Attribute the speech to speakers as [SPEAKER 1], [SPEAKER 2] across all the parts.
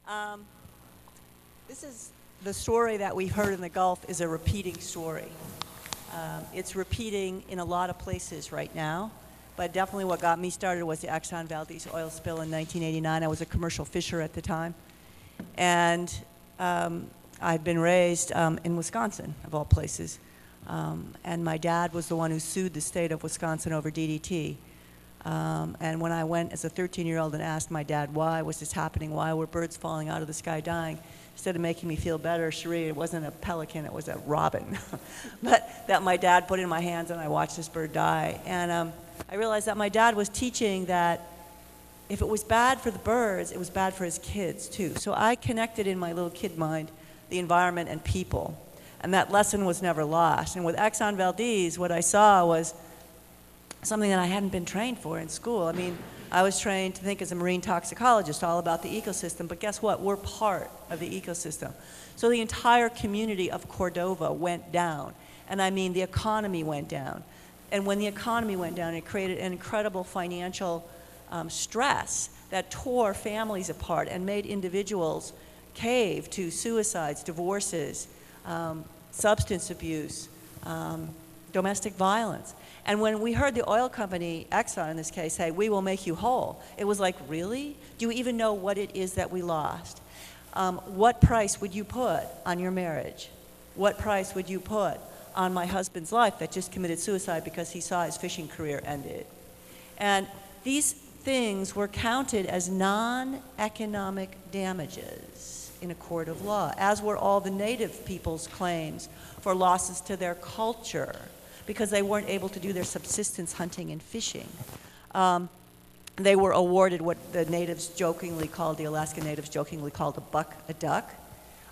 [SPEAKER 1] Um, this is the story that we heard in the Gulf is a repeating story. It's repeating in a lot of places right now, but definitely what got me started was the Exxon Valdez oil spill in 1989. I was a commercial fisher at the time, and I'd been raised in Wisconsin, of all places, and my dad was the one who sued the state of Wisconsin over DDT. And when I went as a 13-year-old and asked my dad, why was this happening? Why were birds falling out of the sky dying? Instead of making me feel better, Cherie, it wasn't a pelican, it was a robin. But that my dad put in my hands and I watched this bird die. And I realized that my dad was teaching that if it was bad for the birds, it was bad for his kids too. So I connected in my little kid mind the environment and people. And that lesson was never lost. And with Exxon Valdez, what I saw was something that I hadn't been trained for in school. I mean, I was trained to think as a marine toxicologist all about the ecosystem, but guess what? We're part of the ecosystem. So the entire community of Cordova went down, and I mean the economy went down. And when the economy went down, it created an incredible financial stress that tore families apart and made individuals cave to suicides, divorces, substance abuse, domestic violence. And when we heard the oil company, Exxon in this case, say, we will make you whole, it was like, really? Do you even know what it is that we lost? What price would you put on your marriage? What price would you put on my husband's life that just committed suicide because he saw his fishing career ended? And these things were counted as non-economic damages in a court of law, as were all the native people's claims for losses to their culture, because they weren't able to do their subsistence hunting and fishing. They were awarded what the natives jokingly called, the Alaska natives jokingly called a buck a duck.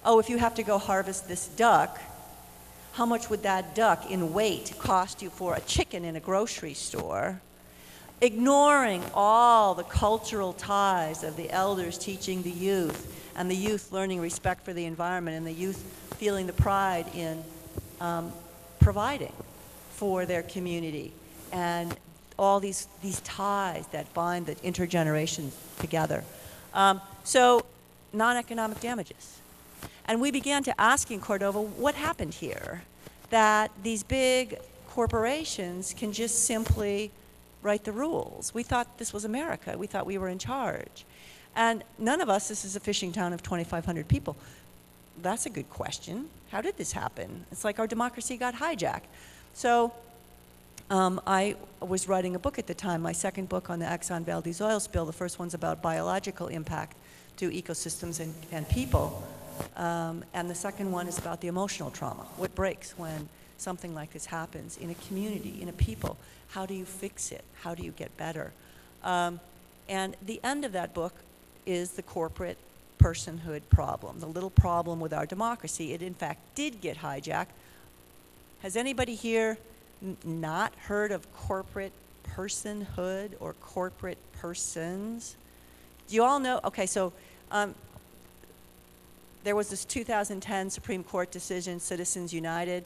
[SPEAKER 1] Oh, if you have to go harvest this duck, how much would that duck in weight cost you for a chicken in a grocery store? Ignoring all the cultural ties of the elders teaching the youth, and the youth learning respect for the environment, and the youth feeling the pride in providing for their community, and all these ties that bind the intergenerations together. So non-economic damages. And we began to ask in Cordova, what happened here? That these big corporations can just simply write the rules. We thought this was America. We thought we were in charge. And none of us, this is a fishing town of 2,500 people. That's a good question. How did this happen? It's like our democracy got hijacked. So I was writing a book at the time, my second book on the Exxon Valdez oil spill. The first one's about biological impact to ecosystems and people. And the second one is about the emotional trauma. What breaks when something like this happens in a community, in a people? How do you fix it? How do you get better? And the end of that book is the corporate personhood problem, the little problem with our democracy. It, in fact, did get hijacked. Has anybody here not heard of corporate personhood or corporate persons? Do you all know? Okay, so there was this 2010 Supreme Court decision, Citizens United,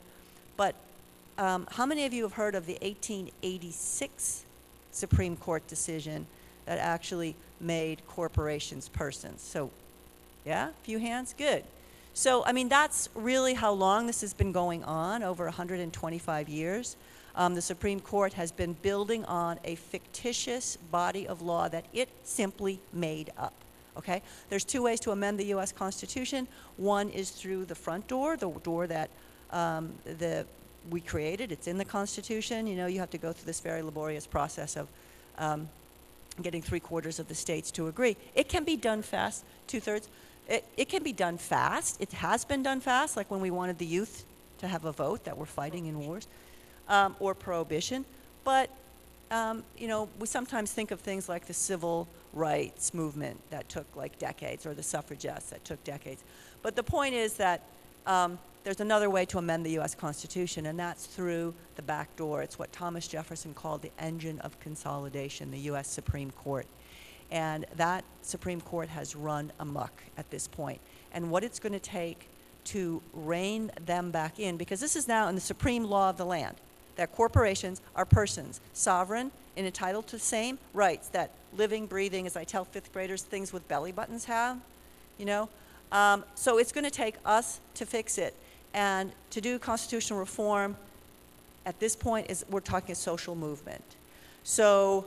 [SPEAKER 1] but how many of you have heard of the 1886 Supreme Court decision that actually made corporations persons? So, yeah, a few hands, good. So, I mean, that's really how long this has been going on, over 125 years. The Supreme Court has been building on a fictitious body of law that it simply made up, okay? There's two ways to amend the US Constitution. One is through the front door, the door that we created. It's in the Constitution. You know, you have to go through this very laborious process of getting 3/4 of the states to agree. It can be done fast, 2/3. It can be done fast. It has been done fast, like when we wanted the youth to have a vote that were fighting in wars, or prohibition. But, you know, we sometimes think of things like the civil rights movement that took like decades, or the suffragettes that took decades. But the point is that there's another way to amend the US Constitution, and that's through the back door. It's what Thomas Jefferson called the engine of consolidation, the US Supreme Court. And that Supreme Court has run amok at this point. And what it's going to take to rein them back in, because this is now in the supreme law of the land, that corporations are persons, sovereign and entitled to the same rights that living, breathing, as I tell fifth graders, things with belly buttons have. you know? So it's going to take us to fix it. And to do constitutional reform at this point is we're talking a social movement. So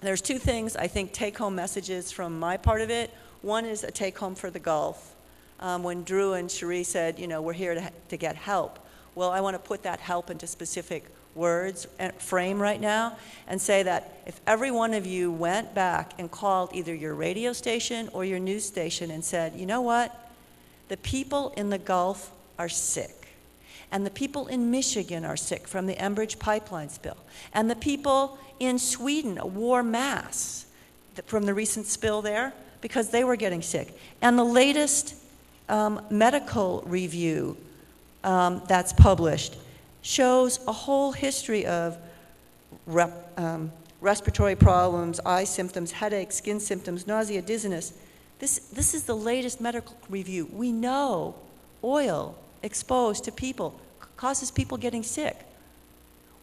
[SPEAKER 1] there's two things, I think, take-home messages from my part of it. One is a take-home for the Gulf. When Drew and Cherie said, you know, we're here to get help. Well, I want to put that help into specific words and frame right now and say that if every one of you went back and called either your radio station or your news station and said, you know what, the people in the Gulf are sick, and the people in Michigan are sick from the Enbridge pipeline spill, and the people in Sweden wore masks from the recent spill there because they were getting sick, and the latest medical review that's published shows a whole history of respiratory problems, eye symptoms, headaches, skin symptoms, nausea, dizziness. This is the latest medical review. We know oil exposed to people causes people getting sick.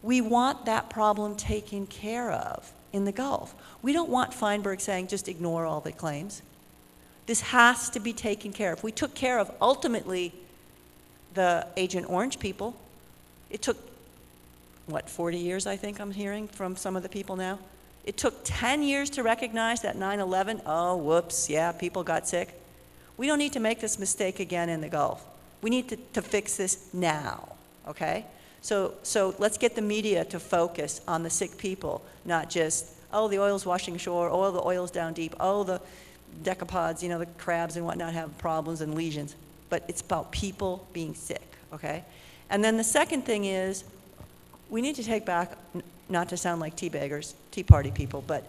[SPEAKER 1] We want that problem taken care of in the Gulf. We don't want Feinberg saying just ignore all the claims. This has to be taken care of. We took care of, ultimately, the Agent Orange people. It took, what, 40 years, I think I'm hearing from some of the people now? It took 10 years to recognize that 9/11, oh, whoops, yeah, people got sick. We don't need to make this mistake again in the Gulf. We need to fix this now, okay? So let's get the media to focus on the sick people, not just, oh, the oil's washing ashore, oh, the oil's down deep, oh, the decapods, you know, the crabs and whatnot have problems and lesions. But it's about people being sick, okay? And then the second thing is, we need to take back, not to sound like tea baggers, Tea Party people, but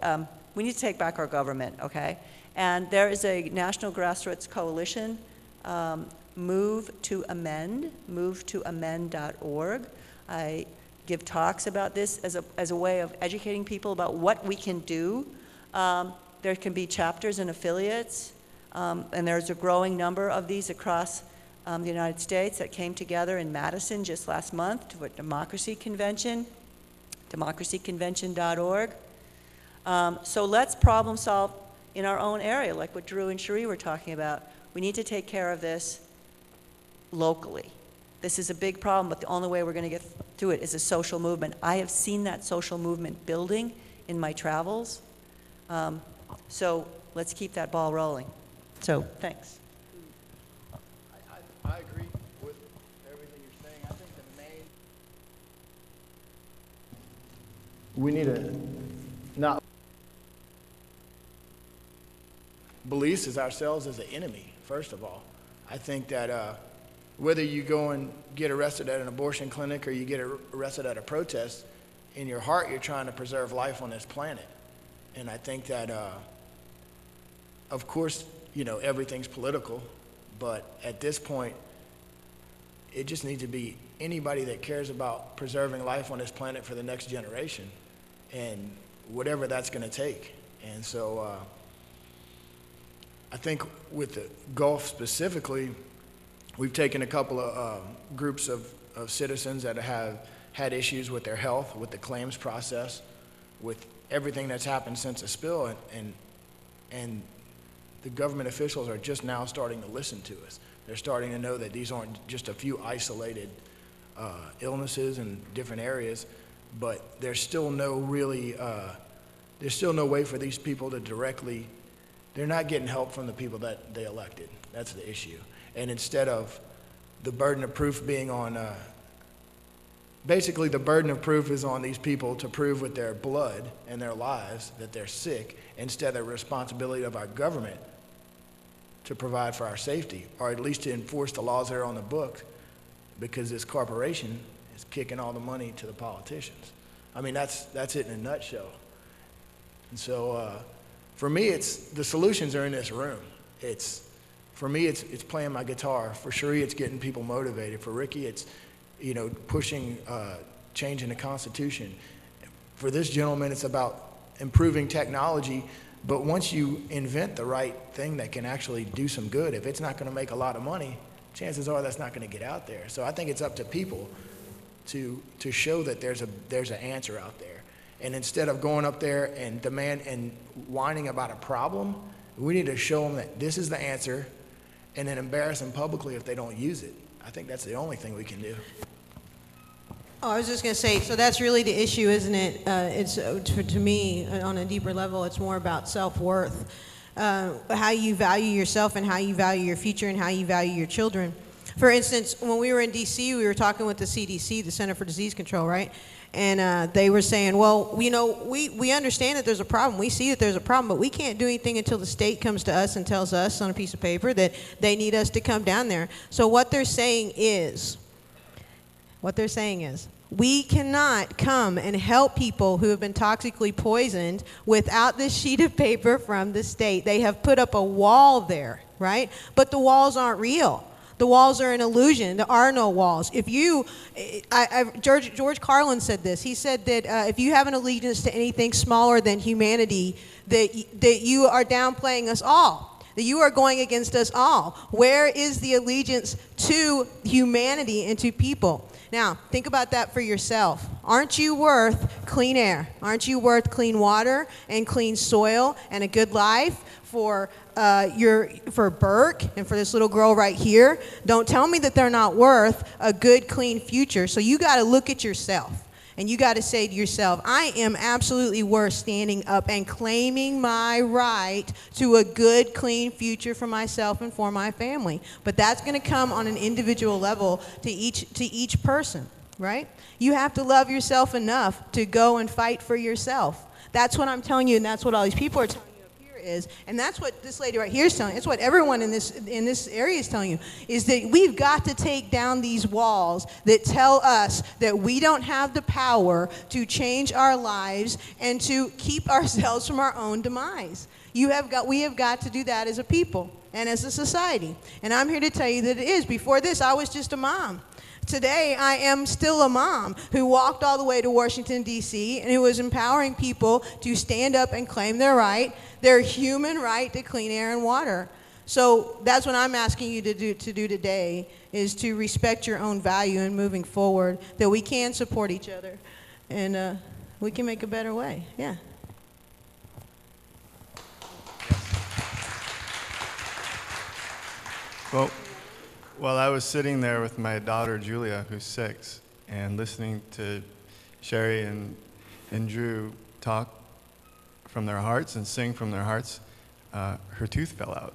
[SPEAKER 1] we need to take back our government, okay? And there is a national grassroots coalition, Move to Amend, movetoamend.org. I give talks about this as a way of educating people about what we can do. There can be chapters and affiliates, and there's a growing number of these across the United States that came together in Madison just last month to a democracy convention, democracyconvention.org. So let's problem solve in our own area, like what Drew and Cherie were talking about. We need to take care of this locally. This is a big problem, but the only way we're going to get through it is a social movement. I have seen that social movement building in my travels. So let's keep that ball rolling. So thanks.
[SPEAKER 2] I agree with everything you're saying. I think we need to not police as ourselves as an enemy, first of all. I think that whether you go and get arrested at an abortion clinic or you get arrested at a protest, in your heart you're trying to preserve life on this planet. And I think that, of course, you know, everything's political, but at this point, it just needs to be anybody that cares about preserving life on this planet for the next generation, and whatever that's going to take. And so I think with the Gulf specifically, we've taken a couple of groups of citizens that have had issues with their health, with the claims process, with everything that's happened since the spill, and the government officials are just now starting to listen to us. They're starting to know that these aren't just a few isolated illnesses in different areas, but there's still no really, there's still no way for these people to directly, they're not getting help from the people that they elected. That's the issue. And instead of the burden of proof being on, basically the burden of proof is on these people to prove with their blood and their lives that they're sick, instead of the responsibility of our government to provide for our safety, or at least to enforce the laws that are on the book, because this corporation is kicking all the money to the politicians. I mean, that's it in a nutshell. And so for me, the solutions are in this room. For me, it's playing my guitar. For Cherie, it's getting people motivated. For Ricky, it's, you know, pushing, changing the Constitution. For this gentleman, it's about improving technology. But once you invent the right thing that can actually do some good, if it's not going to make a lot of money, chances are that's not going to get out there. So I think it's up to people to show that there's an answer out there. And instead of going up there and whining about a problem, We need to show them that this is the answer and then embarrass them publicly if they don't use it. I think that's the only thing we can do.
[SPEAKER 3] Oh, I was just going to say, so that's really the issue, isn't it? It's to me, on a deeper level, it's more about self-worth, how you value yourself and how you value your future and how you value your children. For instance, when we were in D.C., we were talking with the CDC, the Center for Disease Control, right? And they were saying, well, you know, we understand that there's a problem. We see that there's a problem, but we can't do anything until the state comes to us and tells us on a piece of paper that they need us to come down there. So what they're saying is, we cannot come and help people who have been toxically poisoned without this sheet of paper from the state. They have put up a wall there, right? But the walls aren't real. The walls are an illusion. There are no walls. If you, George Carlin said this. He said that if you have an allegiance to anything smaller than humanity, that you are downplaying us all, that you are going against us all. Where is the allegiance to humanity and to people? Now, think about that for yourself. Aren't you worth clean air? Aren't you worth clean water and clean soil and a good life for Burke and for this little girl right here? Don't tell me that they're not worth a good, clean future. So you got to look at yourself. And you got to say to yourself, I am absolutely worth standing up and claiming my right to a good, clean future for myself and for my family. But that's going to come on an individual level to each person, right? You have to love yourself enough to go and fight for yourself. That's what I'm telling you, and that's what all these people are telling you up here is. And that's what this lady right here is telling you. It's what everyone in this area is telling you, is that we've got to take down these walls that tell us that we don't have the power to change our lives and to keep ourselves from our own demise. We have got to do that as a people and as a society. And I'm here to tell you that it is. Before this, I was just a mom. Today, I am still a mom who walked all the way to Washington, D.C., and who was empowering people to stand up and claim their human right to clean air and water. So that's what I'm asking you to do today, is to respect your own value and moving forward, that we can support each other, and we can make a better way. Yeah.
[SPEAKER 4] Well, while I was sitting there with my daughter Julia, who's 6, and listening to Sherry and Drew talk from their hearts and sing from their hearts, her tooth fell out.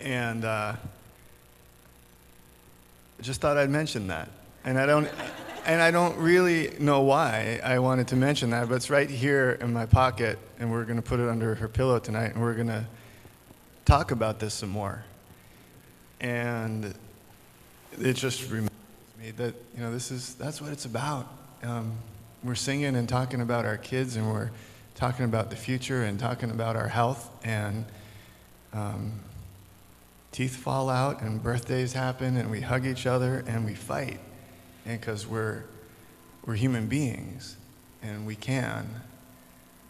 [SPEAKER 4] And I just thought I'd mention that. And I don't really know why I wanted to mention that, but it's right here in my pocket, and we're going to put it under her pillow tonight, and we're going to talk about this some more. And it just reminds me that, you know, that's what it's about. We're singing and talking about our kids, and we're talking about the future and talking about our health, and teeth fall out and birthdays happen and we hug each other and we fight, and because we're human beings, and we can,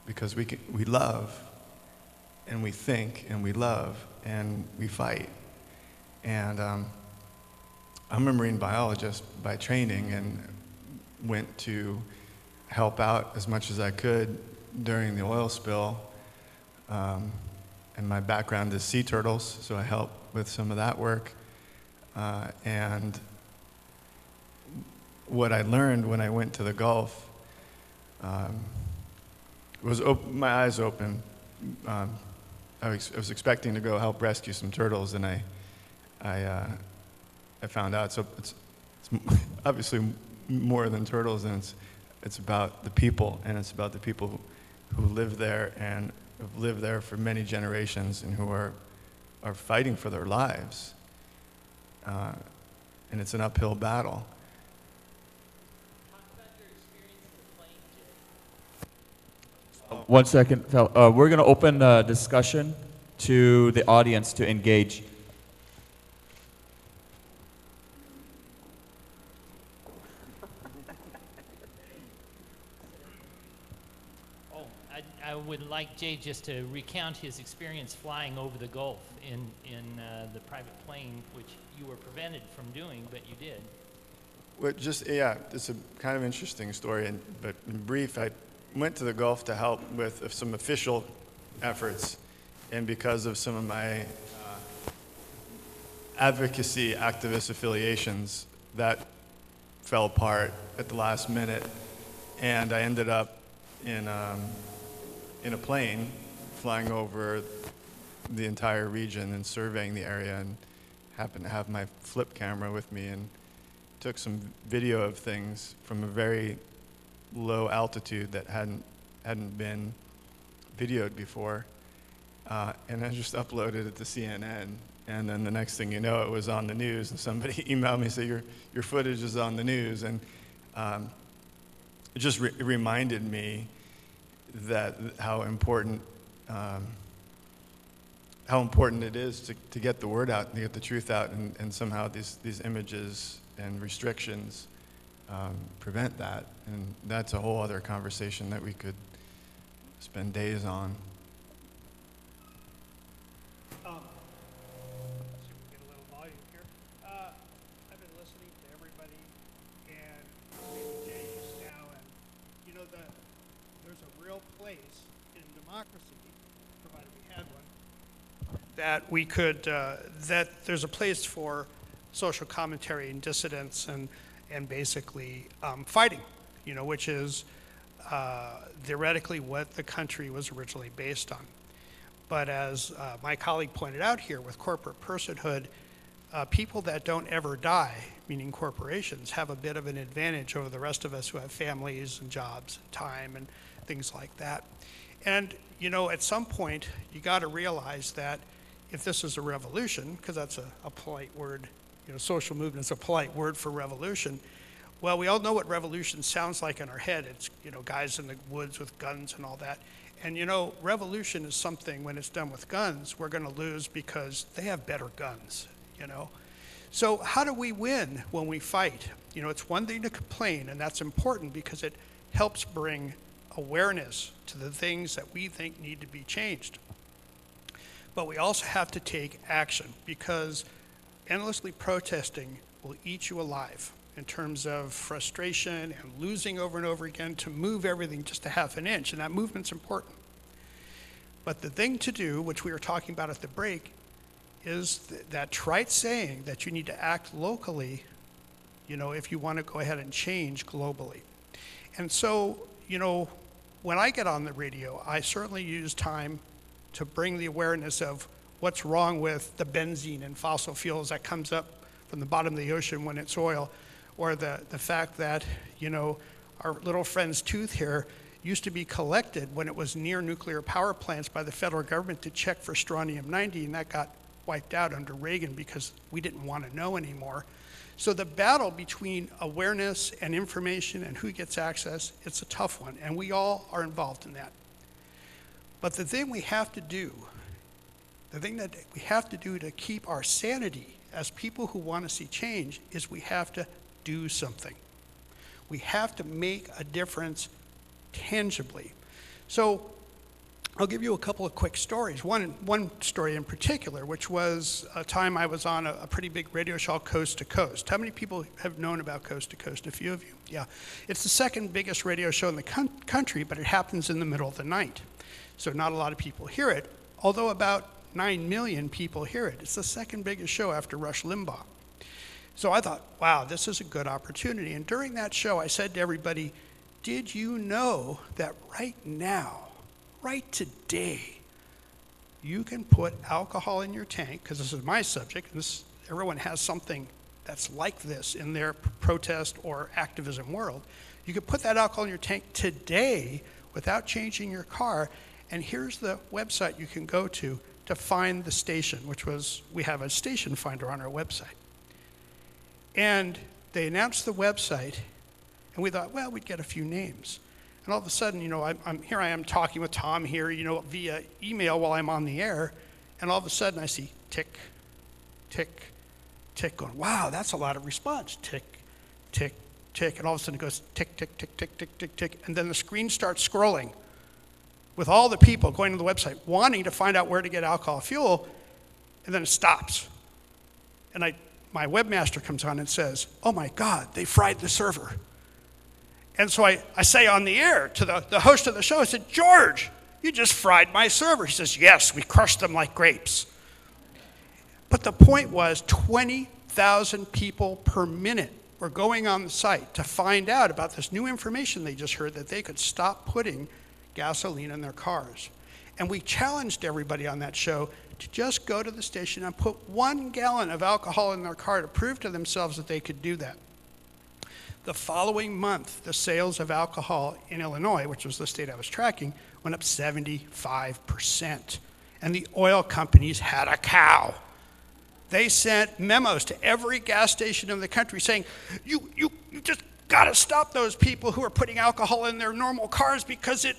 [SPEAKER 4] because we love and we think and we love and we fight. And I'm a marine biologist by training, and went to help out as much as I could during the oil spill. And my background is sea turtles, so I help with some of that work. And what I learned when I went to the Gulf was my eyes open. I was expecting to go help rescue some turtles, and I found out. So it's obviously more than turtles, and it's about the people, and it's about the people who live there and have lived there for many generations, and who are fighting for their lives. And it's an uphill battle.
[SPEAKER 5] Talk about your experience in the plane, Jay.
[SPEAKER 6] 1 second, Phil. We're going to open the discussion to the audience to engage.
[SPEAKER 5] Oh, I would like Jay just to recount his experience flying over the Gulf in the private plane, which you were prevented from doing, but you did.
[SPEAKER 4] Well, it's a kind of interesting story, but in brief, went to the Gulf to help with some official efforts, and because of some of my advocacy activist affiliations, that fell apart at the last minute, and I ended up in a plane flying over the entire region and surveying the area, and happened to have my flip camera with me and took some video of things from a very low altitude that hadn't been videoed before, and I just uploaded it to CNN. And then the next thing you know, it was on the news, and somebody emailed me and said, your footage is on the news. And it just reminded me that how important it is to get the word out, to get the truth out, and somehow these images and restrictions prevent that. And that's a whole other conversation that we could spend days on.
[SPEAKER 7] That we could, that there's a place for social commentary and dissidence and basically fighting, which is theoretically what the country was originally based on. But as my colleague pointed out here, with corporate personhood, people that don't ever die, meaning corporations, have a bit of an advantage over the rest of us who have families and jobs and time and things like that. And, at some point, you got to realize that if this is a revolution, because that's a polite word, social movement is a polite word for revolution. Well, we all know what revolution sounds like in our head. It's, guys in the woods with guns and all that. And, revolution is something, when it's done with guns, we're going to lose because they have better guns, So how do we win when we fight? It's one thing to complain, and that's important because it helps bring awareness to the things that we think need to be changed. But we also have to take action, because endlessly protesting will eat you alive in terms of frustration and losing over and over again to move everything just a half an inch, and that movement's important. But the thing to do, which we were talking about at the break, is that trite saying that you need to act locally, if you want to go ahead and change globally. And so, when I get on the radio, I certainly use time to bring the awareness of what's wrong with the benzene and fossil fuels that comes up from the bottom of the ocean when it's oil, or the fact that, our little friend's tooth here used to be collected when it was near nuclear power plants by the federal government to check for strontium-90, and that got wiped out under Reagan because we didn't want to know anymore. So the battle between awareness and information and who gets access, it's a tough one, and we all are involved in that. But the thing we have to do, to keep our sanity as people who want to see change, is we have to do something. We have to make a difference tangibly. So I'll give you a couple of quick stories. One story in particular, which was a time I was on a pretty big radio show, Coast to Coast. How many people have known about Coast to Coast? A few of you? Yeah. It's the second biggest radio show in the country, but it happens in the middle of the night. So not a lot of people hear it, although about 9 million people hear it. It's the second biggest show after Rush Limbaugh. So I thought, wow, this is a good opportunity. And during that show, I said to everybody, did you know that right now, right today, you can put alcohol in your tank, because this is my subject, everyone has something that's like this in their protest or activism world. You can put that alcohol in your tank today without changing your car, and here's the website you can go to find the station, we have a station finder on our website. And they announced the website, and we thought, well, we'd get a few names. And all of a sudden, here I am talking with Tom here, via email while I'm on the air, and all of a sudden I see tick, tick, tick, going, wow, that's a lot of response. Tick, tick, tick, and all of a sudden it goes tick, tick, tick, tick, tick, tick, tick, and then the screen starts scrolling with all the people going to the website wanting to find out where to get alcohol fuel, and then it stops. And my webmaster comes on and says, oh my God, they fried the server. And so I say on the air to the host of the show, I said, George, you just fried my server. He says, yes, we crushed them like grapes. But the point was 20,000 people per minute were going on the site to find out about this new information they just heard, that they could stop putting gasoline in their cars. And we challenged everybody on that show to just go to the station and put 1 gallon of alcohol in their car to prove to themselves that they could do that. The following month, the sales of alcohol in Illinois, which was the state I was tracking, went up 75%. And the oil companies had a cow. They sent memos to every gas station in the country saying, you just gotta stop those people who are putting alcohol in their normal cars because it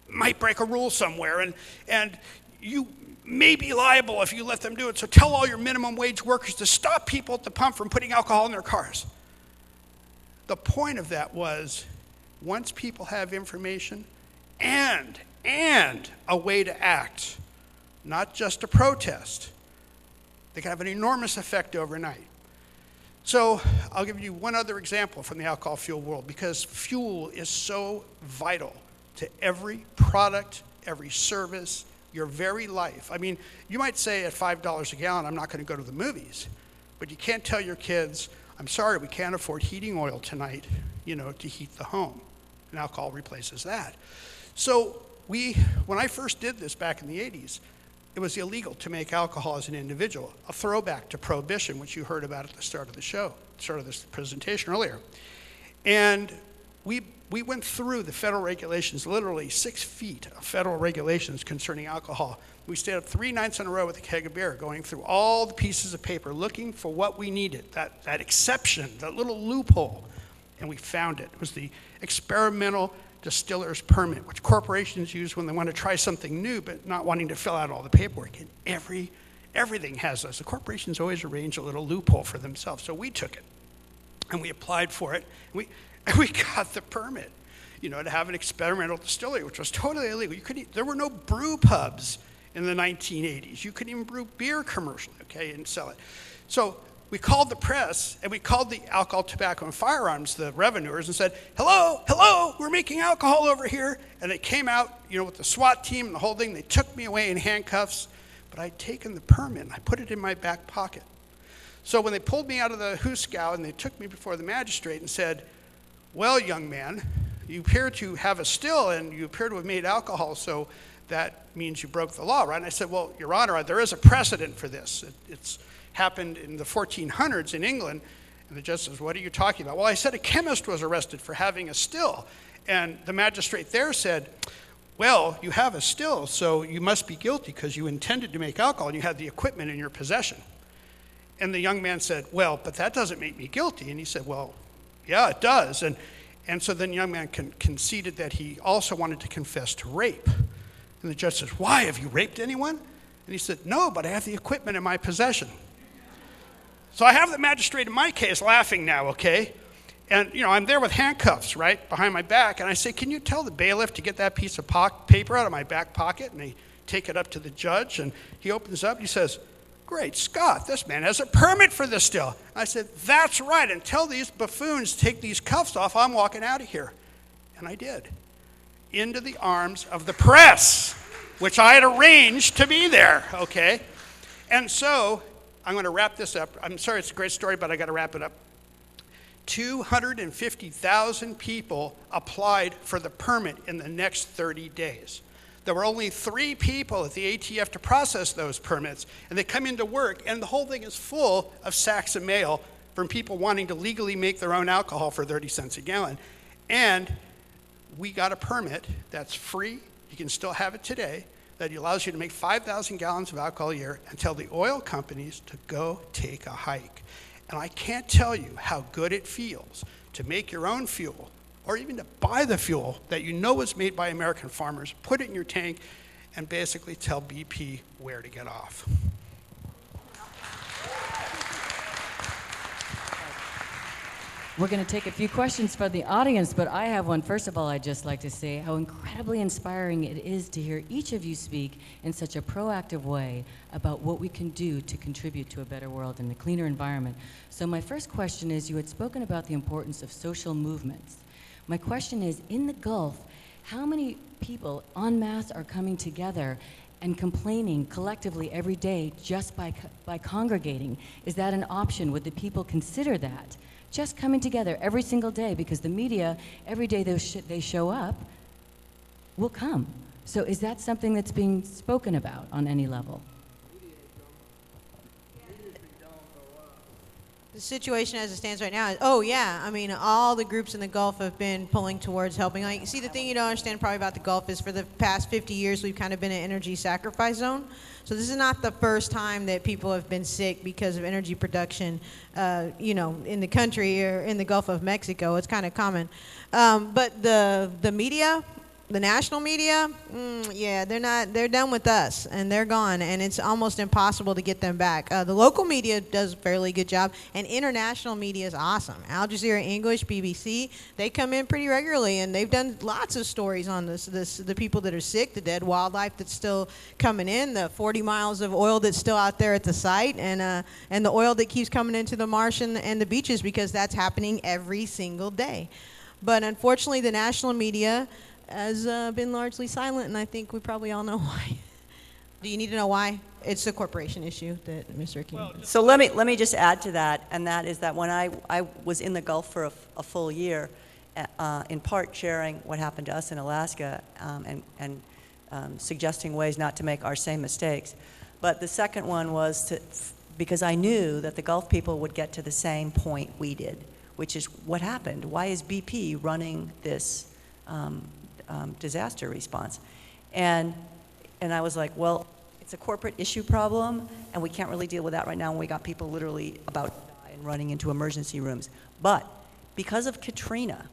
[SPEAKER 7] might break a rule somewhere, and you may be liable if you let them do it. So tell all your minimum wage workers to stop people at the pump from putting alcohol in their cars. The point of that was, once people have information and a way to act, not just a protest, they can have an enormous effect overnight. So I'll give you one other example from the alcohol fuel world, because fuel is so vital to every product, every service, your very life. I mean, you might say at $5 a gallon, I'm not going to go to the movies, but you can't tell your kids, I'm sorry, we can't afford heating oil tonight, to heat the home. And alcohol replaces that. So when I first did this back in the 80s, it was illegal to make alcohol as an individual, a throwback to Prohibition, which you heard about at the start of the show, start of this presentation earlier. And we went through the federal regulations, literally 6 feet of federal regulations concerning alcohol. We stayed up 3 nights in a row with a keg of beer, going through all the pieces of paper, looking for what we needed, that exception, that little loophole. And we found it. It was the experimental distiller's permit, which corporations use when they want to try something new, but not wanting to fill out all the paperwork. And everything has those. The corporations always arrange a little loophole for themselves. So we took it, and we applied for it. And we got the permit, to have an experimental distillery, which was totally illegal. There were no brew pubs in the 1980s. You couldn't even brew beer commercially, and sell it. So we called the press, and we called the Alcohol, Tobacco, and Firearms, the revenuers, and said, hello, we're making alcohol over here. And they came out, with the SWAT team and the whole thing. They took me away in handcuffs, but I'd taken the permit, and I put it in my back pocket. So when they pulled me out of the hoosegow and they took me before the magistrate and said, well, young man, you appear to have a still, and you appear to have made alcohol, so that means you broke the law, right? And I said, well, Your Honor, there is a precedent for this. It's happened in the 1400s in England. And the judge says, what are you talking about? Well, I said a chemist was arrested for having a still. And the magistrate there said, well, you have a still, so you must be guilty because you intended to make alcohol and you had the equipment in your possession. And the young man said, well, but that doesn't make me guilty. And he said, well, yeah, it does. And so then the young man conceded that he also wanted to confess to rape. And the judge says, why, have you raped anyone? And he said, no, but I have the equipment in my possession. So I have the magistrate in my case laughing now, And, I'm there with handcuffs, right, behind my back. And I say, can you tell the bailiff to get that piece of paper out of my back pocket? And they take it up to the judge, and he opens up, and he says, great Scott, this man has a permit for this still. I said, that's right, until these buffoons take these cuffs off, I'm walking out of here. And I did. Into the arms of the press, which I had arranged to be there, And so I'm going to wrap this up. I'm sorry, it's a great story, but I got to wrap it up. 250,000 people applied for the permit in the next 30 days. There were only 3 people at the ATF to process those permits, and they come into work, and the whole thing is full of sacks of mail from people wanting to legally make their own alcohol for 30 cents a gallon. And we got a permit that's free. You can still have it today, that allows you to make 5,000 gallons of alcohol a year and tell the oil companies to go take a hike. And I can't tell you how good it feels to make your own fuel, or even to buy the fuel that you know is made by American farmers, put it in your tank, and basically tell BP where to get off.
[SPEAKER 8] We're going to take a few questions from the audience, but I have one. First of all, I'd just like to say how incredibly inspiring it is to hear each of you speak in such a proactive way about what we can do to contribute to a better world and a cleaner environment. So my first question is, you had spoken about the importance of social movements. My question is, in the Gulf, how many people en masse are coming together and complaining collectively every day just by congregating? Is that an option? Would the people consider that? Just coming together every single day, because the media, every day they show up, will come. So is that something that's being spoken about on any level?
[SPEAKER 3] The situation as it stands right now is, oh yeah, I mean, all the groups in the Gulf have been pulling towards helping. Like, see, the thing you don't understand probably about the Gulf is for the past 50 years, we've kind of been an energy sacrifice zone. So this is not the first time that people have been sick because of energy production, you know, in the country or in the Gulf of Mexico. It's kind of common. But the media, the national media, yeah, they're done with us, and they're gone, and it's almost impossible to get them back. The local media does a fairly good job, and international media is awesome. Al Jazeera English, BBC, they come in pretty regularly, and they've done lots of stories on the people that are sick, the dead wildlife that's still coming in, the 40 miles of oil that's still out there at the site, and the oil that keeps coming into the marsh and the beaches, because that's happening every single day. But unfortunately, the national media has been largely silent, and I think we probably all know why. Do you need to know why? It's a corporation issue that Mr. King.
[SPEAKER 1] So let me just add to that, and that is that when I was in the Gulf for a full year, in part sharing what happened to us in Alaska, and suggesting ways not to make our same mistakes. But the second one was because I knew that the Gulf people would get to the same point we did, which is what happened. Why is BP running this disaster response? And I was like, well, it's a corporate issue problem, and we can't really deal with that right now when we got people literally about to die and running into emergency rooms. But because of Katrina,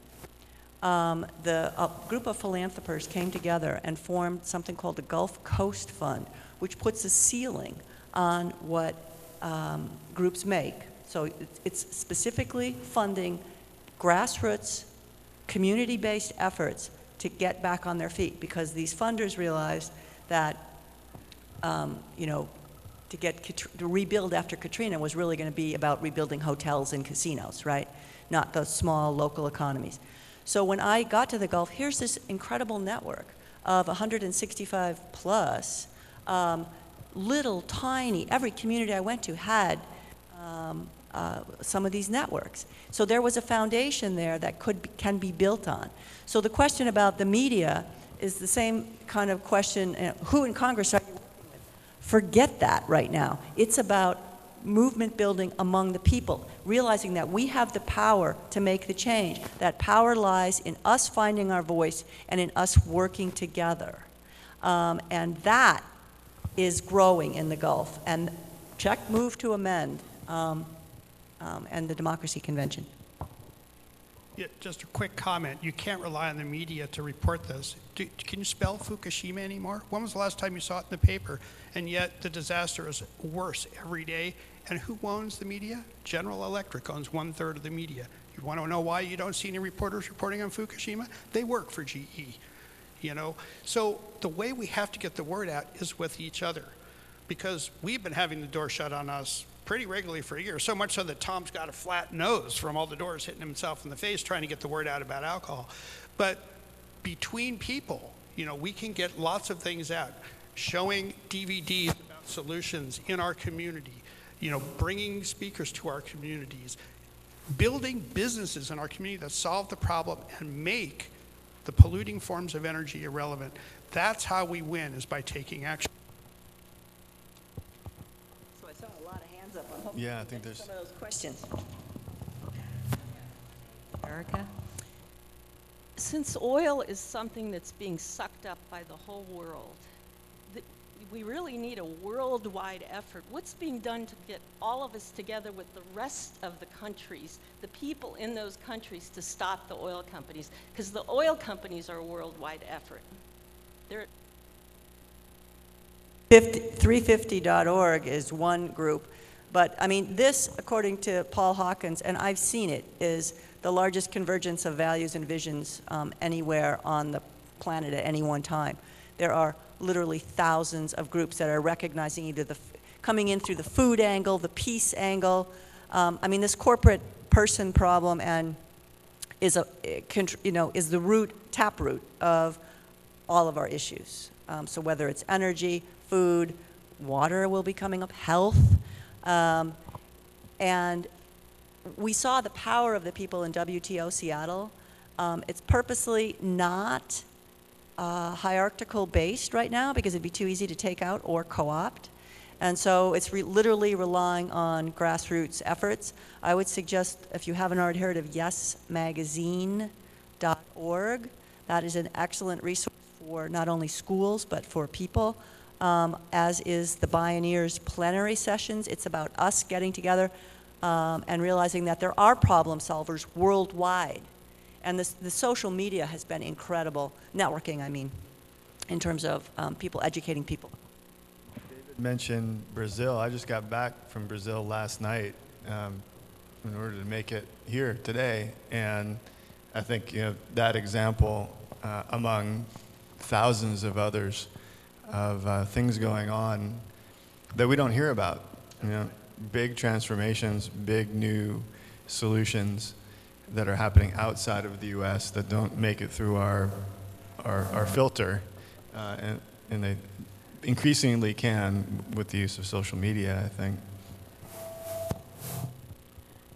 [SPEAKER 1] a group of philanthropists came together and formed something called the Gulf Coast Fund, which puts a ceiling on what groups make. So it's specifically funding grassroots, community-based efforts to get back on their feet, because these funders realized that, you know, to rebuild after Katrina was really going to be about rebuilding hotels and casinos, right? Not the small local economies. So when I got to the Gulf, here's this incredible network of 165 plus little tiny, every community I went to had some of these networks. So there was a foundation there that can be built on. So the question about the media is the same kind of question, who in Congress are you working with? Forget that right now. It's about movement building among the people, realizing that we have the power to make the change. That power lies in us finding our voice and in us working together. And that is growing in the Gulf. And check move to amend. And the Democracy Convention.
[SPEAKER 7] Yeah, just a quick comment. You can't rely on the media to report this. Can you spell Fukushima anymore? When was the last time you saw it in the paper? And yet the disaster is worse every day. And who owns the media? General Electric owns 1/3 of the media. You want to know why you don't see any reporters reporting on Fukushima? They work for GE, you know? So the way we have to get the word out is with each other, because we've been having the door shut on us pretty regularly for a year, so much so that Tom's got a flat nose from all the doors hitting himself in the face trying to get the word out about alcohol. But between people, you know, we can get lots of things out. Showing DVDs about solutions in our community, you know, bringing speakers to our communities, building businesses in our community that solve the problem and make the polluting forms of energy irrelevant. That's how we win, is by taking action.
[SPEAKER 1] So I saw a lot of hands up. I'm hoping
[SPEAKER 4] Yeah, I think there's
[SPEAKER 1] some of those questions.
[SPEAKER 8] Erica?
[SPEAKER 9] Since oil is something that's being sucked up by the whole world, we really need a worldwide effort. What's being done to get all of us together with the rest of the countries, the people in those countries, to stop the oil companies? Because the oil companies are a worldwide effort. They're
[SPEAKER 1] 350.org is one group. But I mean, this, according to Paul Hawkins, and I've seen it, is the largest convergence of values and visions anywhere on the planet at any one time. There are literally thousands of groups that are recognizing either coming in through the food angle, the peace angle. I mean, this corporate person problem and is is the taproot of all of our issues. So whether it's energy, food, water will be coming up, health, and we saw the power of the people in WTO Seattle. It's purposely not hierarchical based right now because it'd be too easy to take out or co-opt. And so it's literally relying on grassroots efforts. I would suggest, if you haven't already heard of yesmagazine.org, that is an excellent resource for not only schools but for people, as is the Bioneers plenary sessions. It's about us getting together and realizing that there are problem solvers worldwide. And the social media has been incredible, networking, I mean, in terms of people educating people.
[SPEAKER 4] Mentioned Brazil. I just got back from Brazil last night in order to make it here today, and I think that example among thousands of others of things going on that we don't hear about. Big transformations, big new solutions that are happening outside of the U.S. that don't make it through our filter, and they increasingly can with the use of social media, I think.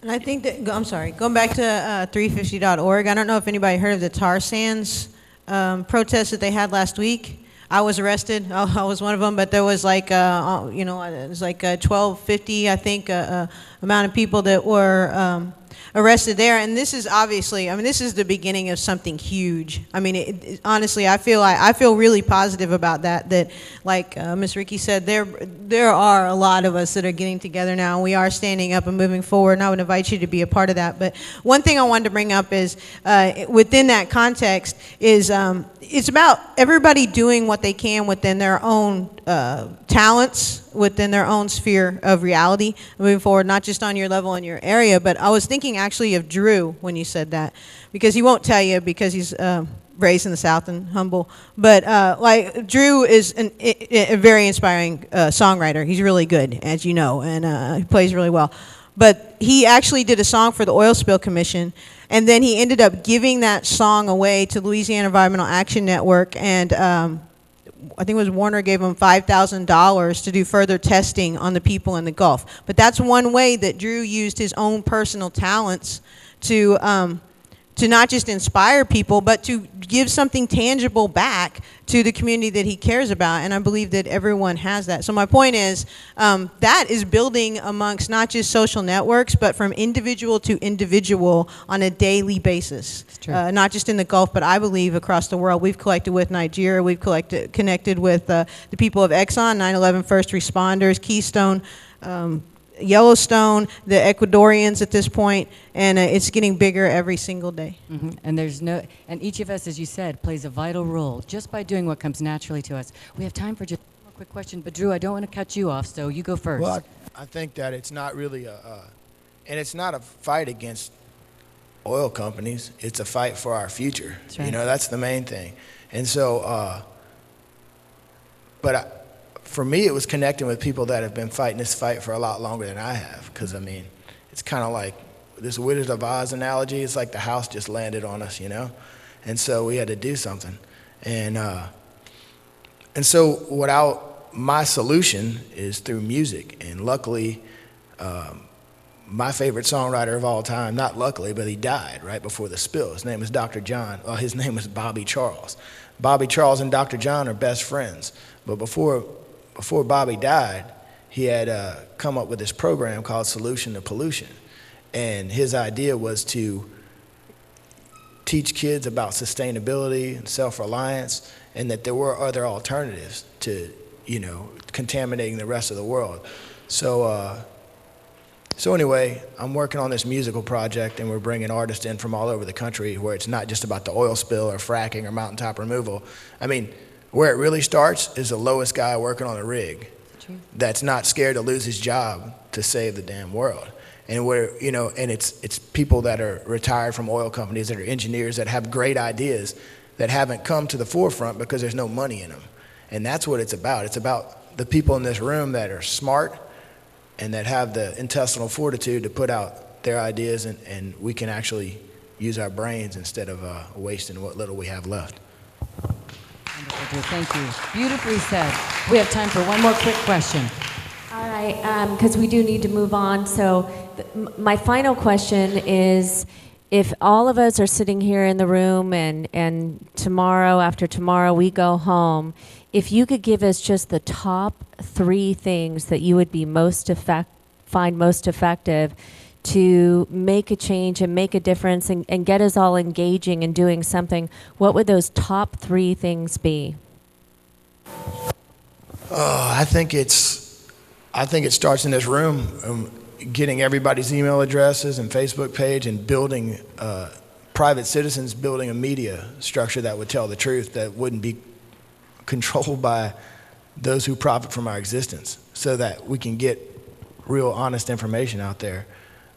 [SPEAKER 3] And I think that, I'm sorry, going back to 350.org, I don't know if anybody heard of the tar sands protest that they had last week. I was arrested. I was one of them, but there was like, it was like 1,250, I think, amount of people that were arrested there. And this is obviously, this is the beginning of something huge. Honestly, I feel really positive about that. That, like Ms. Ricky said, there are a lot of us that are getting together now, and we are standing up and moving forward. And I would invite you to be a part of that. But one thing I wanted to bring up is, within that context, is it's about everybody doing what they can within their own talents, within their own sphere of reality, moving forward, not just on your level in your area. But I was thinking actually of Drew when you said that, because he won't tell you because he's raised in the South and humble. But like Drew is a very inspiring songwriter. He's really good, as you know, and he plays really well. But he actually did a song for the Oil Spill Commission, and then he ended up giving that song away to Louisiana Environmental Action Network, and I think it was Warner gave him $5,000 to do further testing on the people in the Gulf. But that's one way that Drew used his own personal talents to not just inspire people, but to give something tangible back to the community that he cares about. And I believe that everyone has that. So my point is, that is building amongst not just social networks, but from individual to individual on a daily basis. Not just in the Gulf, but I believe across the world. We've collected with Nigeria. We've connected with the people of Exxon, 9/11 first responders, Keystone, Yellowstone, the Ecuadorians at this point, and it's getting bigger every single day.
[SPEAKER 8] Mm-hmm. And each of us, as you said, plays a vital role just by doing what comes naturally to us. We have time for just one more quick question, but Drew, I don't want to cut you off, so you go first.
[SPEAKER 2] Well, I think that it's not really and it's not a fight against oil companies. It's a fight for our future. That's right. That's the main thing. And so, for me, it was connecting with people that have been fighting this fight for a lot longer than I have. Because, it's kind of like this Wizard of Oz analogy. It's like the house just landed on us, And so we had to do something. And so my solution is through music. And luckily, my favorite songwriter of all time, not luckily, but he died right before the spill. His name was Dr. John. Well, his name was Bobby Charles. Bobby Charles and Dr. John are best friends. But before Bobby died, he had come up with this program called Solution to Pollution. And his idea was to teach kids about sustainability and self-reliance, and that there were other alternatives to, contaminating the rest of the world. So anyway, I'm working on this musical project, and we're bringing artists in from all over the country where it's not just about the oil spill or fracking or mountaintop removal. Where it really starts is the lowest guy working on a rig that's not scared to lose his job to save the damn world. And and it's people that are retired from oil companies, that are engineers, that have great ideas that haven't come to the forefront because there's no money in them. And that's what it's about. It's about the people in this room that are smart and that have the intestinal fortitude to put out their ideas, and we can actually use our brains instead of wasting what little we have left.
[SPEAKER 8] Wonderful, Drew. Thank you. Beautifully said. We have time for one more quick question.
[SPEAKER 10] All right, because we do need to move on. So my final question is, if all of us are sitting here in the room and tomorrow after tomorrow we go home, if you could give us just the top 3 things that you would be find most effective to make a change and make a difference and get us all engaging and doing something, what would those top 3 things be?
[SPEAKER 2] I think it starts in this room, getting everybody's email addresses and Facebook page and building private citizens, building a media structure that would tell the truth, that wouldn't be controlled by those who profit from our existence, so that we can get real honest information out there.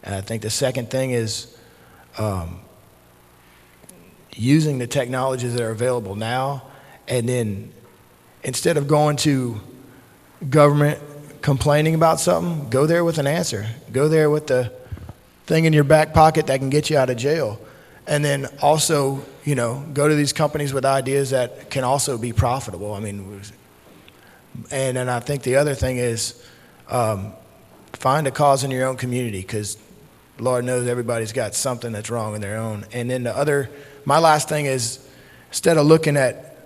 [SPEAKER 2] And I think the second thing is using the technologies that are available now, and then instead of going to government complaining about something, go there with an answer. Go there with the thing in your back pocket that can get you out of jail. And then also, go to these companies with ideas that can also be profitable. I mean, and then I think the other thing is find a cause in your own community, because Lord knows everybody's got something that's wrong in their own. And then my last thing is, instead of looking at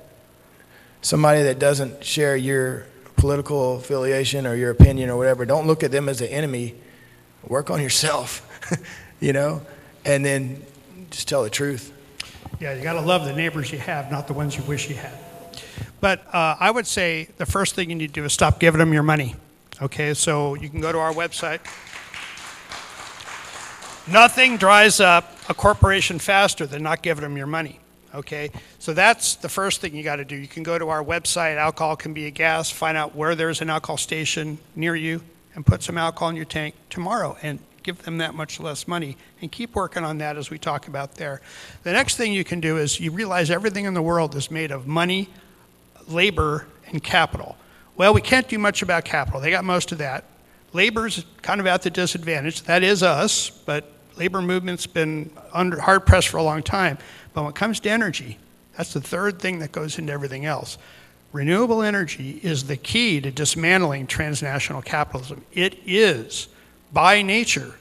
[SPEAKER 2] somebody that doesn't share your political affiliation or your opinion or whatever, don't look at them as an enemy. Work on yourself, and then just tell the truth.
[SPEAKER 7] Yeah, you got to love the neighbors you have, not the ones you wish you had. But I would say the first thing you need to do is stop giving them your money. Okay, so you can go to our website. Nothing dries up a corporation faster than not giving them your money. Okay, so that's the first thing you got to do. You can go to our website, Alcohol Can Be a Gas, find out where there's an alcohol station near you, and put some alcohol in your tank tomorrow and give them that much less money, and keep working on that as we talk about there. The next thing you can do is you realize everything in the world is made of money, labor, and capital. Well, we can't do much about capital. They got most of that. Labor's kind of at the disadvantage. That is us, but labor movement's been hard pressed for a long time. But when it comes to energy, that's the third thing that goes into everything else. Renewable energy is the key to dismantling transnational capitalism. It is, by nature,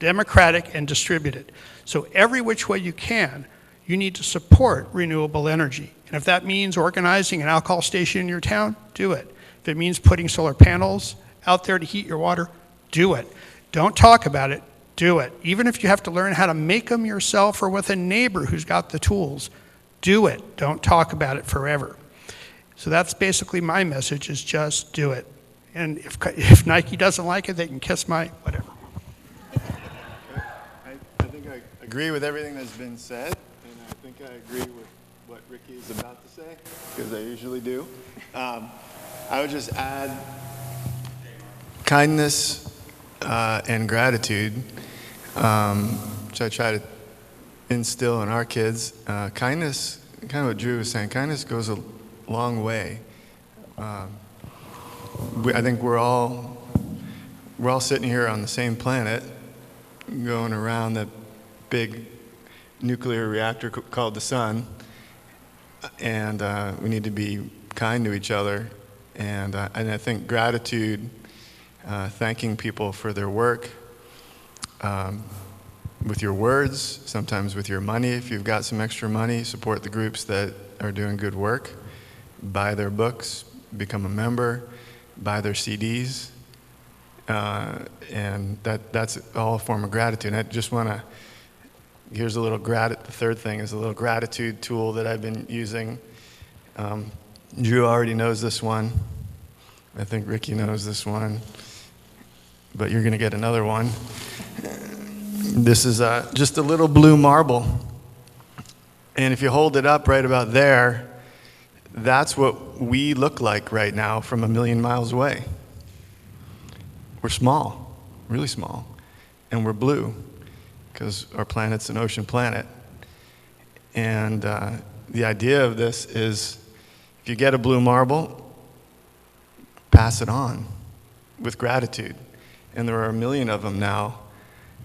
[SPEAKER 7] democratic and distributed. So every which way you can, you need to support renewable energy. And if that means organizing an alcohol station in your town, do it. If it means putting solar panels out there to heat your water, do it. Don't talk about it, do it. Even if you have to learn how to make them yourself or with a neighbor who's got the tools, do it. Don't talk about it forever. So that's basically my message, is just do it. And if Nike doesn't like it, they can kiss my whatever.
[SPEAKER 4] I think I agree with everything that's been said, and I think I agree with what Ricky is about to say, because I usually do. I would just add kindness and gratitude, which I try to instill in our kids. Kindness, kind of what Drew was saying, kindness goes a long way. I think we're all sitting here on the same planet, going around that big nuclear reactor called the sun, and we need to be kind to each other. And I think gratitude, thanking people for their work, with your words, sometimes with your money. If you've got some extra money, support the groups that are doing good work. Buy their books, become a member, buy their CDs, and that's all a form of gratitude. And I just want to, here's a little the third thing is a little gratitude tool that I've been using. Drew already knows this one. I think Ricky knows this one, but you're going to get another one. This is just a little blue marble, and if you hold it up right about there, that's what we look like right now from 1,000,000 miles away. We're small, really small, and we're blue because our planet's an ocean planet. And the idea of this is, if you get a blue marble, pass it on with gratitude. And there are 1,000,000 of them now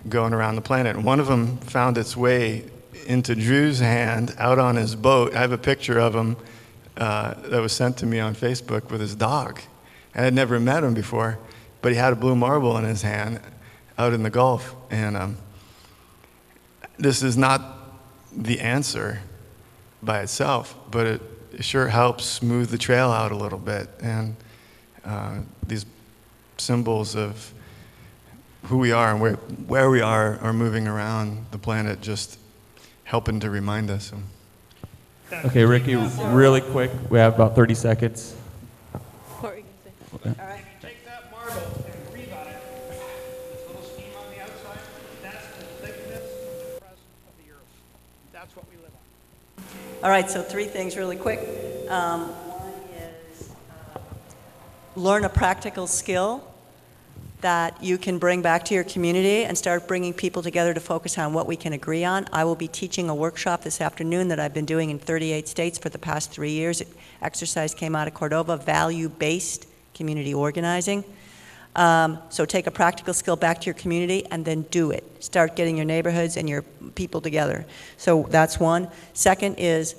[SPEAKER 4] going around the planet. And one of them found its way into Drew's hand out on his boat. I have a picture of him that was sent to me on Facebook with his dog. I had never met him before, but he had a blue marble in his hand out in the Gulf. And this is not the answer by itself, but it sure helps smooth the trail out a little bit. And these symbols of who we are and where we are moving around the planet, just helping to remind us.
[SPEAKER 6] Okay, Ricky, really quick. We have about 30 seconds.
[SPEAKER 1] What were you going to say? All right.
[SPEAKER 7] Take that marble and breathe on it. This little steam on the outside, that's the thickness of the crust of the earth. That's what we live on.
[SPEAKER 1] All right, so 3 things really quick. One is learn a practical skill that you can bring back to your community and start bringing people together to focus on what we can agree on. I will be teaching a workshop this afternoon that I've been doing in 38 states for the past 3 years. Exercise came out of Cordova, value-based community organizing. So take a practical skill back to your community and then do it. Start getting your neighborhoods and your people together. So that's one. Second is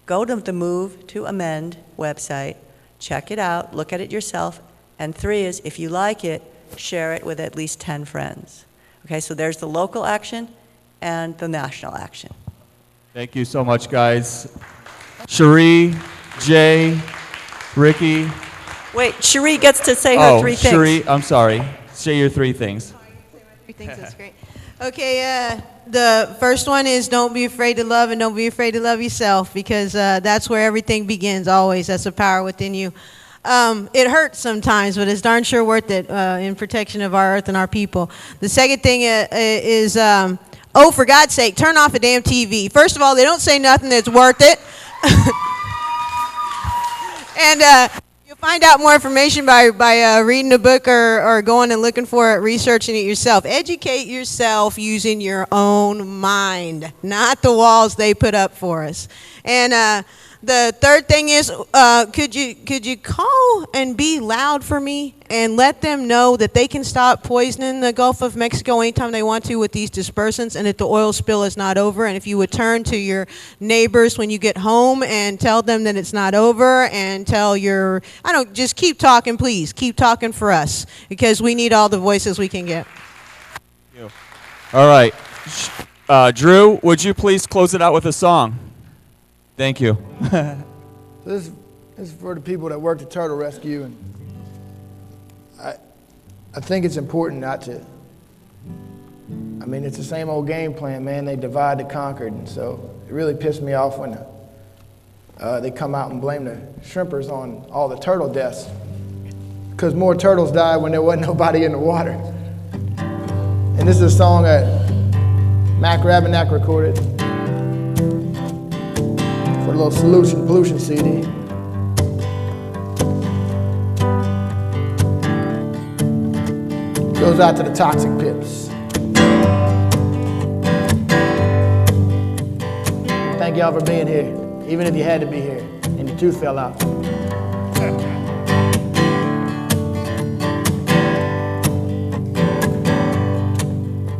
[SPEAKER 1] go to the Move to Amend website, check it out, look at it yourself. And 3 is if you like it, share it with at least 10 friends. Okay, so there's the local action and the national action.
[SPEAKER 6] Thank you so much, guys. Cherie, Jay, Ricky.
[SPEAKER 1] Wait, Cherie gets to say her 3 things.
[SPEAKER 6] Cherie, I'm sorry. Say your 3 things.
[SPEAKER 3] 3 things, that's great. Okay, the first one is don't be afraid to love and don't be afraid to love yourself, because that's where everything begins always. That's the power within you. It hurts sometimes, but it's darn sure worth it in protection of our earth and our people. The second thing is, for God's sake, turn off a damn TV. First of all, they don't say nothing that's worth it. And you'll find out more information by reading a book or going and looking for it, researching it yourself. Educate yourself using your own mind, not the walls they put up for us. And the third thing is, could you call and be loud for me and let them know that they can stop poisoning the Gulf of Mexico anytime they want to with these dispersants, and that the oil spill is not over? And if you would turn to your neighbors when you get home and tell them that it's not over, and tell just keep talking, please. Keep talking for us, because we need all the voices we can get.
[SPEAKER 6] Thank you. All right. Drew, would you please close it out with a song? Thank you.
[SPEAKER 2] This is for the people that work the turtle rescue, and I think it's important not to. I mean, it's the same old game plan, man. They divide to conquer, and so it really pissed me off when they come out and blame the shrimpers on all the turtle deaths, because more turtles died when there wasn't nobody in the water. And this is a song that Mac Rabenak recorded for a little pollution CD. Goes out to the toxic pips. Thank y'all for being here, even if you had to be here and your tooth fell out.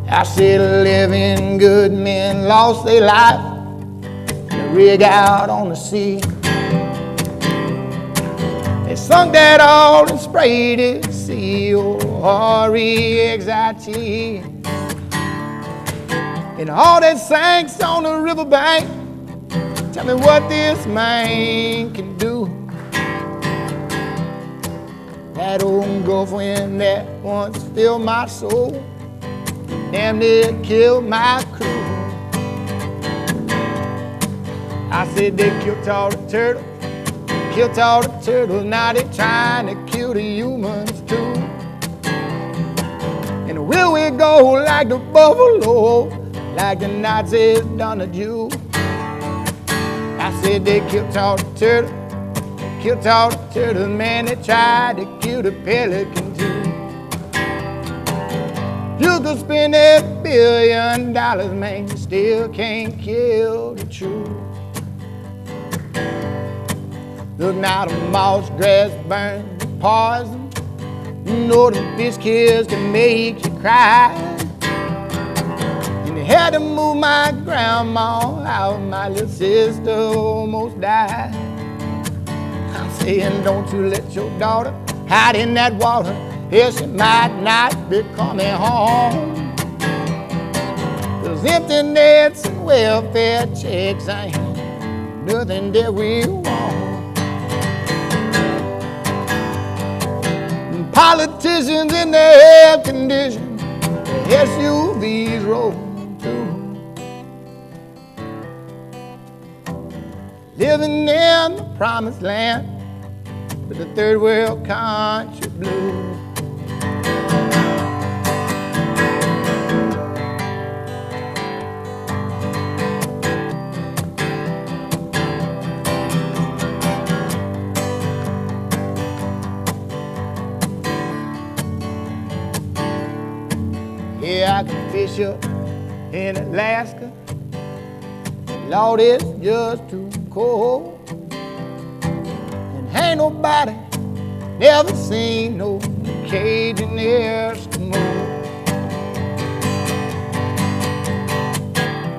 [SPEAKER 2] I said living good men lost their life. Rig out on the sea. They sunk that all and sprayed it C-O-R-E-X-I-T. And all that sanks on the riverbank. Tell me what this man can do. That old Gulf wind that once filled my soul, damn near killed my crew. I said they killed all the turtles, killed all the turtles, now they're trying to kill the humans too. And will we go like the buffalo, like the Nazis done the Jew? I said they killed all the turtles, killed all the turtles, man, they tried to kill the pelican too. You could spend $1 billion, man, you still can't kill the truth. Look now, the moss grass burns with poison. You know the fish kills can make you cry. And the Had to move my grandma out, my little sister almost died. I'm saying, don't you let your daughter hide in that water, here she might not be coming home. 'Cause empty nets and welfare checks ain't nothing that we want. And politicians in their air conditioned SUVs roll through, living in the promised land with the third world country blues. Yeah, I can fish up in Alaska. Lord, it's just too cold. And ain't nobody never seen no Cajun Eskimo.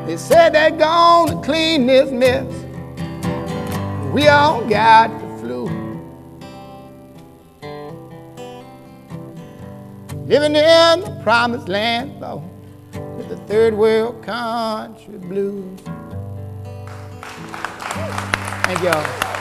[SPEAKER 2] They said they're gonna clean this mess. We all got the flu. Living in the promised land, though, with the third world country blues. Thank y'all.